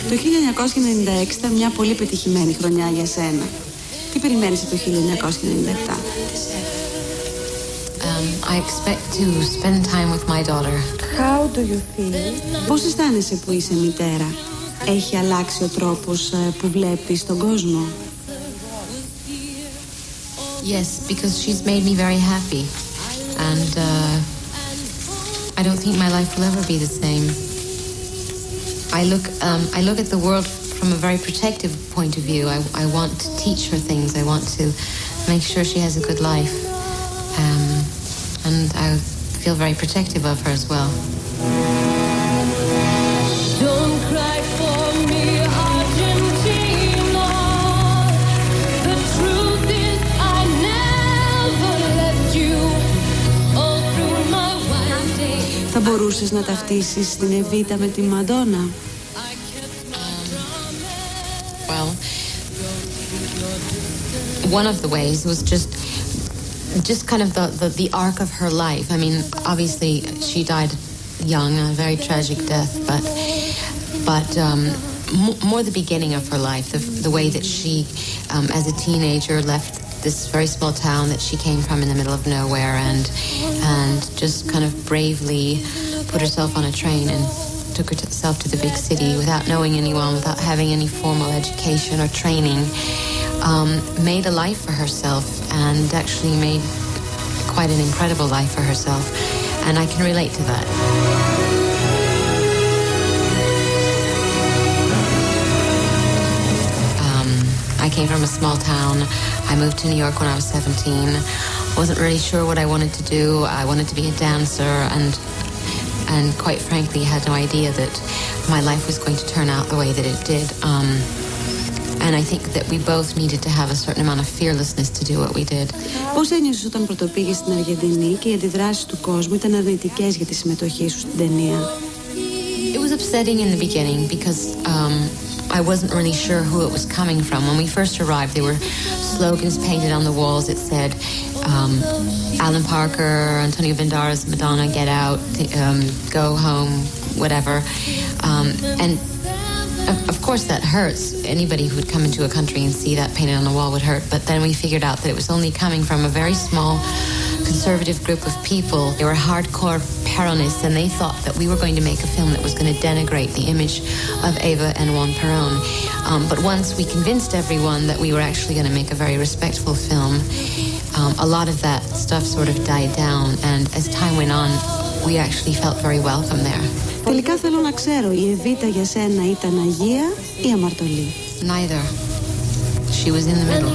Το 1996 ήταν μια πολύ πετυχημένη χρονιά για σένα. Τι περιμένεις από το 1997? I expect to spend time with my daughter. How do you feel? Πώς αισθάνεσαι που είσαι μητέρα? Έχει αλλάξει ο τρόπος που βλέπεις τον κόσμο? Yes, because she's made me very happy. And I don't think my life will ever be the same. I look at the world from a very protective point of view. I want to teach her things. I want to make sure she has a good life. And I feel very protective of her as well. Don't cry for me, Argentina. The truth is I never left you all through my wild days. Θα μπορούσες να ταυτίσεις την Εβίτα με τη Μαντόνα? Well, one of the ways was just kind of the arc of her life. I mean, obviously she died young, a very tragic death, but more the beginning of her life, the way that she, as a teenager, left this very small town that she came from in the middle of nowhere, and just kind of bravely put herself on a train and took herself to the big city without knowing anyone, without having any formal education or training. Made a life for herself and actually made quite an incredible life for herself, and I can relate to that. I came from a small town. I moved to New York when I was 17. Wasn't really sure what I wanted to do. I wanted to be a dancer, and quite frankly had no idea that my life was going to turn out the way that it did. And I think that we both needed to have a certain amount of fearlessness to do what we did. Πώς ένιωσες όταν πρωτοπήγες στην Αργεντινή και οι αντιδράσεις του κόσμου ήταν αρνητικές για τη συμμετοχή σου στην ταινία? It was upsetting in the beginning because I wasn't really sure who it was coming from. When we first arrived, there were slogans painted on the walls that said, Alan Parker, Antonio Banderas, Madonna, get out, go home, whatever. And of course that hurts. Anybody who would come into a country and see that painted on the wall would hurt. But then we figured out that it was only coming from a very small conservative group of people. They were hardcore Peronists, and they thought that we were going to make a film that was going to denigrate the image of Eva and Juan Perón. But once we convinced everyone that we were actually going to make a very respectful film, a lot of that stuff sort of died down. And as time went on, we actually felt very welcome there. Τελικά θέλω να ξέρω, η Εβίτα για σένα ήταν Αγία ή αμαρτωλή? Neither. She was in the middle.